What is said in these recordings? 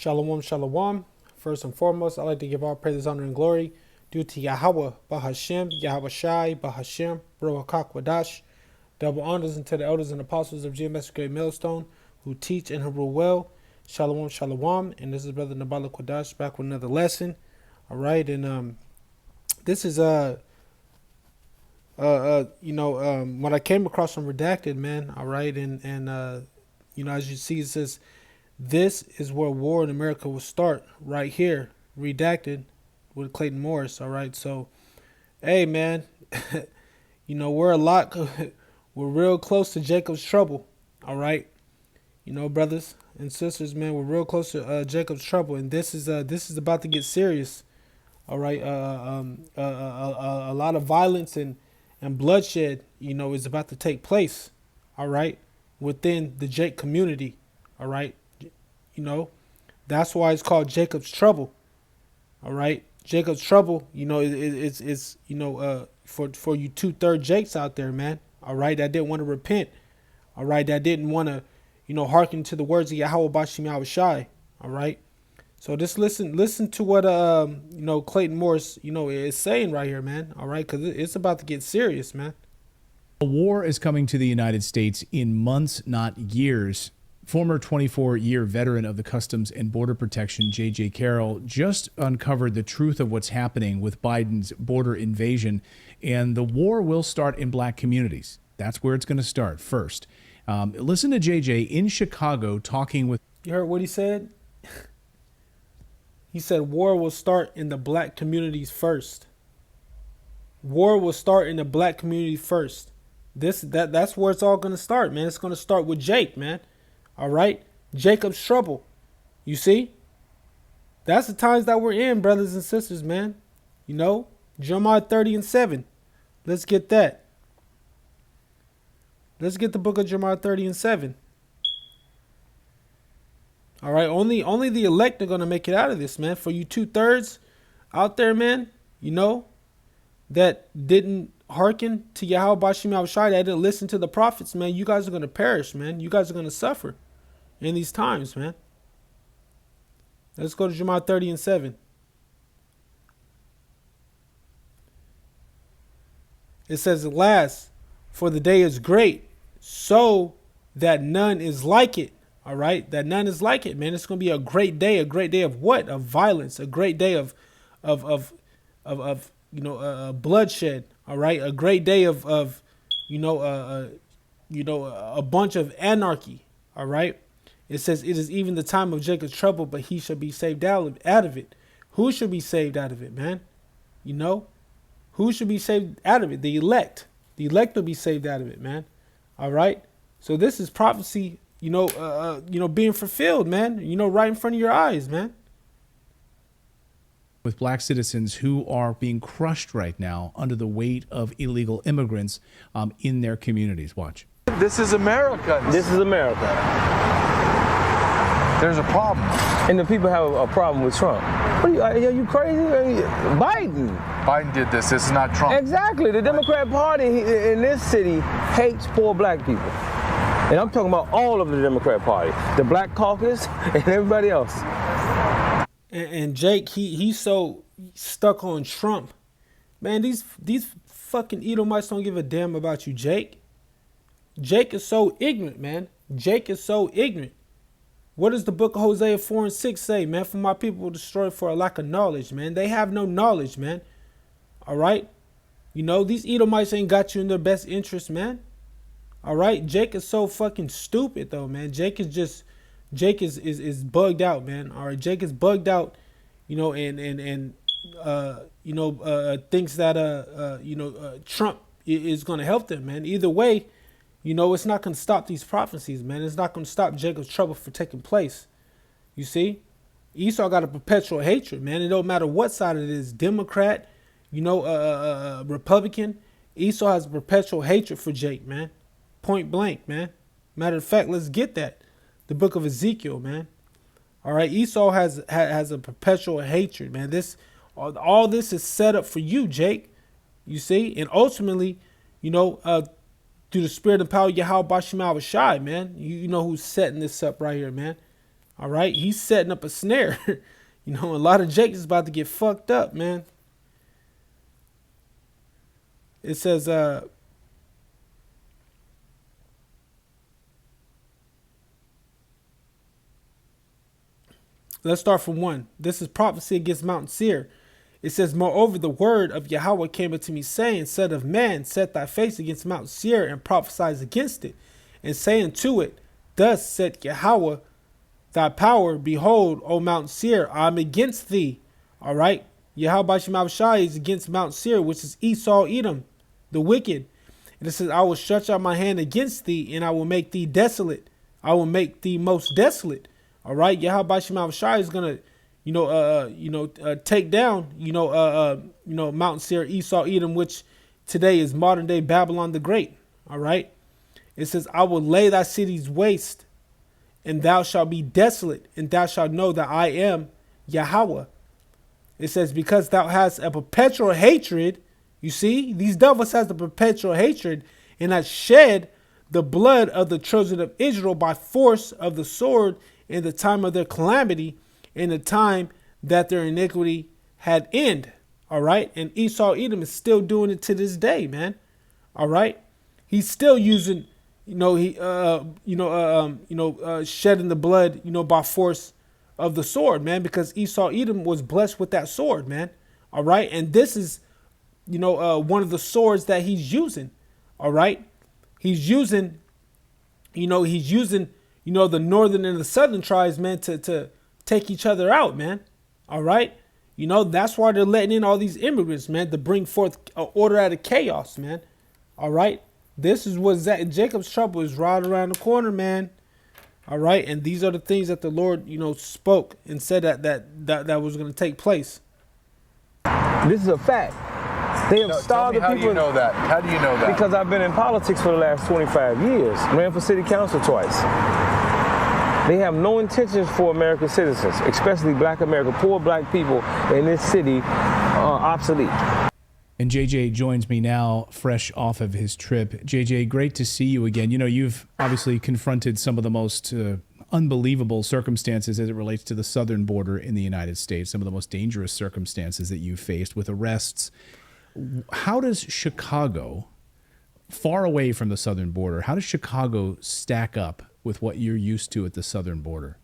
Shalom, shalom. First and foremost, I'd like to give all praises, honor, and glory due to Yahweh, Bahashem, Yahweh Shai, Bahashem, Baruch HaKodash. Double honors unto the elders and apostles of GMS Great Millstone who teach and who rule well. Shalom, shalom. And this is Brother Nabala Kodash back with another lesson. All right, and this is what I came across from Redacted, man. All right, and as you see, it says this is where war in America will start, right here, Redacted, with Clayton Morris. All right, so hey, man, we're we're real close to Jacob's trouble. All right, brothers and sisters, man, we're real close to Jacob's trouble, and this is about to get serious. All right, a lot of violence and bloodshed, is about to take place. All right, within the Jake community. All right, that's why it's called Jacob's trouble. All right, Jacob's trouble. It's for you 2/3 Jakes out there, man. All right, that didn't want to repent. All right, that didn't want to, hearken to the words of Yahweh Bashim Yahweh Shai. All right. So just listen to what Clayton Morris is saying right here, man. All right, because it's about to get serious, man. A war is coming to the United States in months, not years. Former 24-year veteran of the Customs and Border Protection, J.J. Carroll, just uncovered the truth of what's happening with Biden's border invasion, and the war will start in black communities. That's where it's going to start first. Listen to J.J. in Chicago talking with... You heard what he said? He said war will start in the black communities first. War will start in the black community first. That's where it's all going to start, man. It's going to start with Jake, man. All right? Jacob's trouble. You see? That's the times that we're in, brothers and sisters, man. Jeremiah 30:7. Let's get that. Let's get the book of Jeremiah 30:7. All right, only the elect are going to make it out of this, man. For you 2/3 out there, man, that didn't hearken to Yahweh Bashim Yahweh Shai, that didn't listen to the prophets, man, you guys are going to perish, man. You guys are going to suffer in these times, man. Let's go to Jeremiah 30:7. It says, alas, for the day is great, so that none is like it. All right, that none is like it, man. It's gonna be a great day of what? Of violence, a great day of bloodshed. All right, a great day of a bunch of anarchy. All right, it says it is even the time of Jacob's trouble, but he shall be saved out of it. Who should be saved out of it, man? Who should be saved out of it? The elect. The elect will be saved out of it, man. All right, so this is prophecy. Being fulfilled, man, right in front of your eyes, man. With black citizens who are being crushed right now under the weight of illegal immigrants in their communities. Watch. This is America. This is America. There's a problem. And the people have a problem with Trump. What are you crazy? Biden did this. This is not Trump. Exactly. The Democrat Party in this city hates poor black people. And I'm talking about all of the Democrat Party, the Black Caucus, and everybody else. And Jake, he's so stuck on Trump. Man, these fucking Edomites don't give a damn about you, Jake. Jake is so ignorant, man. Jake is so ignorant. What does the book of Hosea 4:6 say, man? For my people destroyed for a lack of knowledge, man. They have no knowledge, man. All right? These Edomites ain't got you in their best interest, man. All right, Jake is so fucking stupid though, man. Jake is bugged out, man. All right, Jake is bugged out, and thinks that Trump is gonna help them, man. Either way, it's not gonna stop these prophecies, man. It's not gonna stop Jacob's trouble from taking place. You see, Esau got a perpetual hatred, man. It don't matter what side it is, Democrat, Republican. Esau has a perpetual hatred for Jake, man. Point blank, man. Matter of fact, let's get that. The book of Ezekiel, man. All right, Esau has a perpetual hatred, man. All this is set up for you, Jake. You see, and ultimately, through the spirit and power of Yahweh Bashim Yahweh Shai, man. You know who's setting this up right here, man. All right, he's setting up a snare. You know, a lot of Jacob's about to get fucked up, man. It says, let's start from 1. This is prophecy against Mount Seir. It says, moreover, the word of Yahweh came unto me, saying, Son of man, set thy face against Mount Seir, and prophesy against it, and say unto it, Thus said Yahweh, thy power, behold, O Mount Seir, I am against thee. All right. Yahweh Shema Shai is against Mount Seir, which is Esau, Edom, the wicked. And it says, I will stretch out my hand against thee, and I will make thee desolate. I will make thee most desolate. All right. Yahweh Shema Shai is gonna, take down, Mount Seir, Esau, Edom, which today is modern day Babylon the Great. All right. It says, I will lay thy cities waste, and thou shalt be desolate, and thou shalt know that I am Yahweh. It says, because thou hast a perpetual hatred, you see, these devils has the perpetual hatred, and hast shed the blood of the children of Israel by force of the sword in the time of their calamity, in the time that their iniquity had end. All right. And Esau Edom is still doing it to this day, man. All right. He's still using, shedding the blood, by force of the sword, man, because Esau Edom was blessed with that sword, man. All right. And this is, one of the swords that he's using. All right. He's using, the northern and the southern tribes, man, to take each other out, man. All right. That's why they're letting in all these immigrants, man, to bring forth order out of chaos, man. All right. This is what Jacob's trouble is right around the corner, man. All right. And these are the things that the Lord, spoke and said that was going to take place. This is a fact. They have starved the people. How do you know that? How do you know that? Because I've been in politics for the last 25 years. Ran for city council twice. They have no intentions for American citizens, especially black America. Poor black people in this city are obsolete. And JJ joins me now, fresh off of his trip. JJ, great to see you again. You've obviously confronted some of the most unbelievable circumstances as it relates to the southern border in the United States, some of the most dangerous circumstances that you've faced with arrests. How does Chicago, far away from the southern border, how does Chicago stack up with what you're used to at the southern border?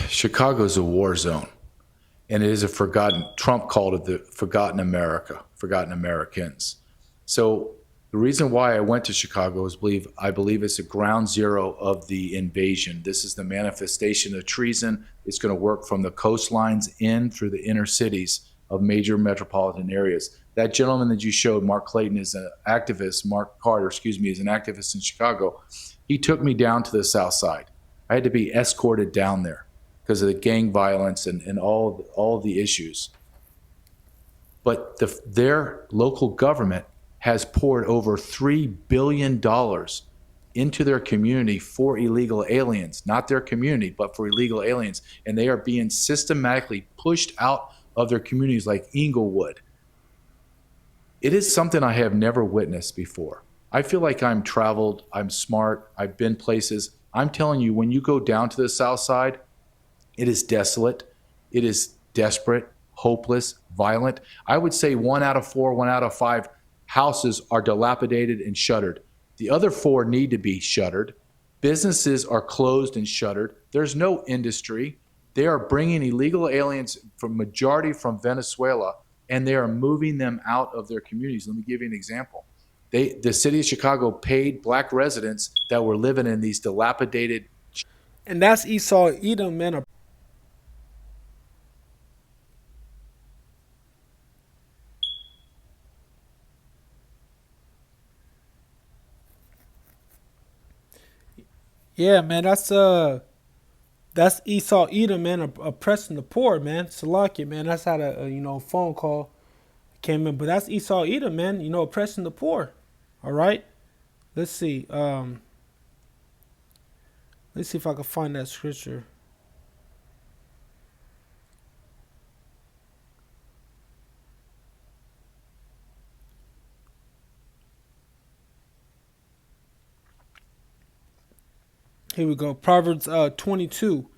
Chicago's a war zone, and it is a forgotten, Trump called it the forgotten America, forgotten Americans. So the reason why I went to Chicago is I believe it's a ground zero of the invasion. This is the manifestation of treason. It's going to work from the coastlines in through the inner cities of major metropolitan areas. That gentleman that you showed, Mark Clayton, is an activist. Mark Carter, is an activist in Chicago. He took me down to the South Side. I had to be escorted down there because of the gang violence and all the issues. But their local government has poured over $3 billion into their community for illegal aliens, not their community, but for illegal aliens. And they are being systematically pushed out of their communities like Inglewood. It is something I have never witnessed before. I feel like I'm traveled, I'm smart, I've been places. I'm telling you, when you go down to the South Side, it is desolate, it is desperate, hopeless, violent. I would say 1 out of 4, 1 out of 5 houses are dilapidated and shuttered. The other 4 need to be shuttered. Businesses are closed and shuttered. There's no industry. They are bringing illegal aliens majority from Venezuela, and they are moving them out of their communities. Let me give you an example. The city of Chicago paid black residents that were living in these dilapidated. And that's Esau Edom, man. Yeah, man, that's Esau Edom, man, oppressing the poor, man. Salakia, man. That's how a phone call came in. But that's Esau Edom, man, oppressing the poor. All right. Let's see. Let's see if I can find that scripture. Here we go. Proverbs 22.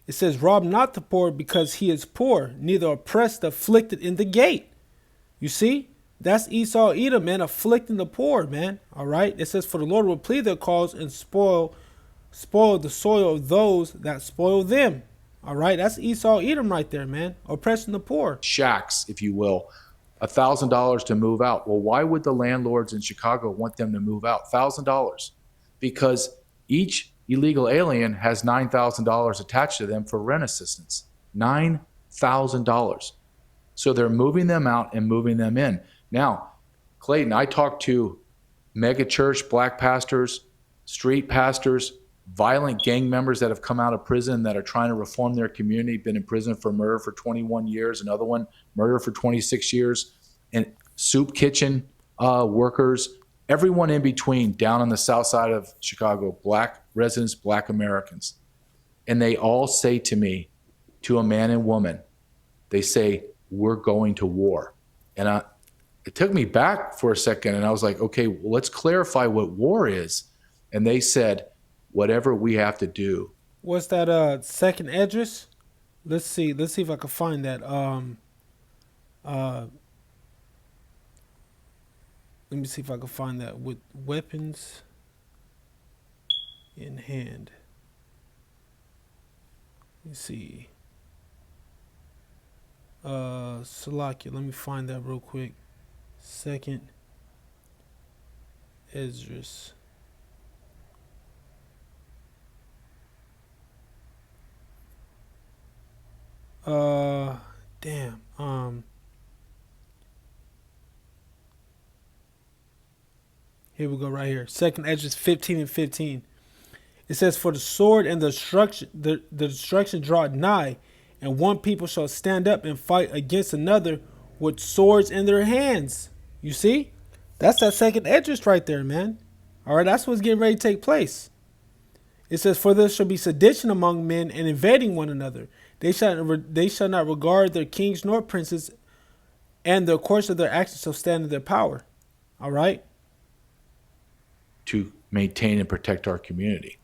It says, rob not the poor because he is poor, neither oppress the afflicted in the gate. You see? That's Esau Edom, man, afflicting the poor, man. All right. It says, for the Lord will plead their cause and spoil the soil of those that spoil them. All right. That's Esau Edom right there, man. Oppressing the poor. Shacks, if you will, $1,000 to move out. Well, why would the landlords in Chicago want them to move out? $1,000. Because each illegal alien has $9,000 attached to them for rent assistance. $9,000. So they're moving them out and moving them in. Now, Clayton, I talked to mega church black pastors, street pastors, violent gang members that have come out of prison that are trying to reform their community, been in prison for murder for 21 years, another one murder for 26 years, and soup kitchen workers, everyone in between down on the south side of Chicago, black residents, black Americans. And they all say to me, to a man and woman, they say, we're going to war. And it took me back for a second, and I was like, okay, well, let's clarify what war is. And they said, whatever we have to do. What's that second address? Let's see if I can find that. Let me see if I can find that. With weapons in hand. Let me see. Salakia, let me find that real quick. Second Esdras. Damn. Here we go right here. Second Esdras 15 and 15. It says, for the sword and the destruction draw nigh, and one people shall stand up and fight against another with swords in their hands. You see? That's that second Esdras right there, man. All right, that's what's getting ready to take place. It says, for there shall be sedition among men and invading one another. They shall not regard their kings nor princes, and the course of their actions shall stand in their power. All right? To maintain and protect our community.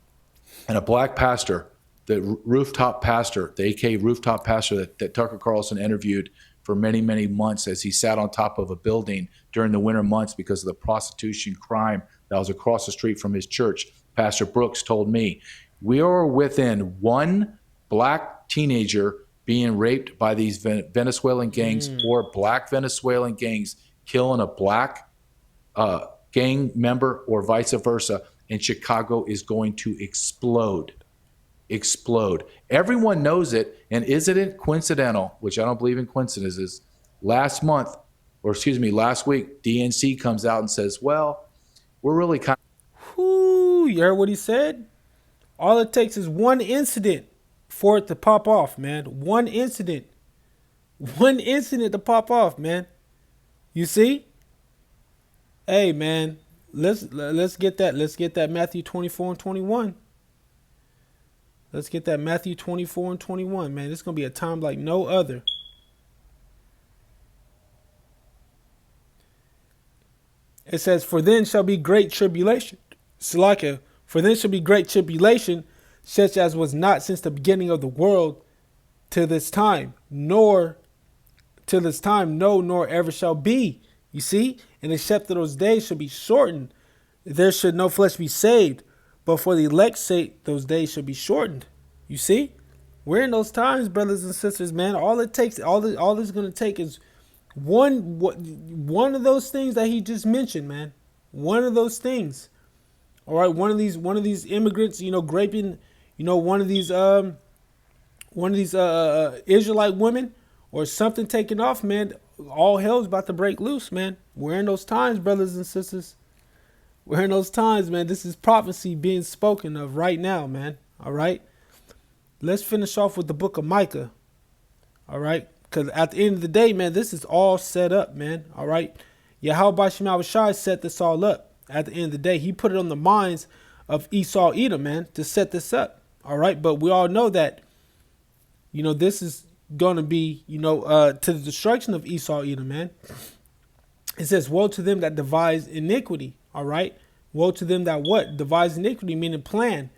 And a black pastor, the rooftop pastor, the AK rooftop pastor that Tucker Carlson interviewed for many, many months as he sat on top of a building during the winter months because of the prostitution crime that was across the street from his church, Pastor Brooks told me, we are within one black teenager being raped by these Venezuelan gangs or black Venezuelan gangs killing a black gang member or vice versa, and Chicago is going to explode. Everyone knows it, and isn't it coincidental, which I don't believe in coincidences, last week, DNC comes out and says, well, we're really kind of... Whoo, you heard what he said? All it takes is one incident for it to pop off, man. One incident to pop off, man. You see? Hey, man, let's get that. Let's get that Matthew 24 and 21. Let's get that Matthew 24 and 21, man. It's going to be a time like no other. It says, for then shall be great tribulation. Salakia, for then shall be great tribulation, such as was not since the beginning of the world to this time, no, nor ever shall be. You see? And except that those days shall be shortened, there should no flesh be saved. But for the elect's sake, those days shall be shortened. You see? We're in those times, brothers and sisters, man. All it's going to take is one of those things that he just mentioned, man. One of those things. All right, one of these immigrants, graping, one of these Israelite women or something taking off, man. All hell's about to break loose, man. We're in those times, brothers and sisters. We're in those times, man. This is prophecy being spoken of right now, man. All right. Let's finish off with the book of Micah. All right. Because at the end of the day, man, this is all set up, man. All right. Yahweh Shema Shai set this all up. At the end of the day, he put it on the minds of Esau Edom, man, to set this up. All right. But we all know that, this is going to be, to the destruction of Esau Edom, man. It says, woe to them that devise iniquity. All right. Woe to them that what? Devise iniquity, meaning plan.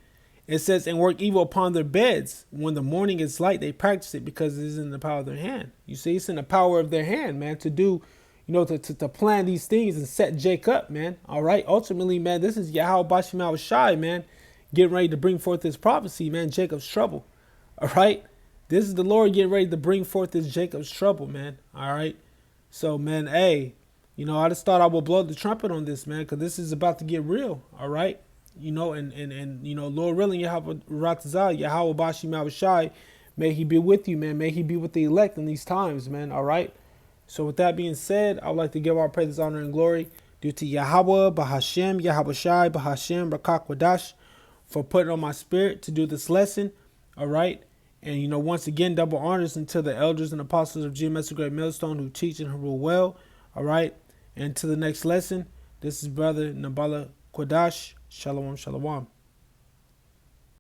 It says, and work evil upon their beds. When the morning is light, they practice it because it is in the power of their hand. You see, it's in the power of their hand, man, to do, to plan these things and set Jake up, man. All right. Ultimately, man, this is Yahweh Bashim Shai, man, getting ready to bring forth this prophecy, man, Jacob's trouble. All right. This is the Lord getting ready to bring forth this Jacob's trouble, man. All right. So, man, hey, I just thought I would blow the trumpet on this, man, because this is about to get real. All right. Lord willing, Yahweh Ratazah, Yahweh Bashim Shai, may he be with you, man. May he be with the elect in these times, man. All right. So with that being said, I would like to give our praises, honor, and glory due to Yahweh, Bahashem, Yahweh Shai, Bahashem, Rakak Wadash, for putting on my spirit to do this lesson. All right. And, once again, double honors unto the elders and apostles of GMS Great Millstone who teach and who rule well. All right. And to the next lesson, this is Brother Nabala Kodash. Shalom, shalom.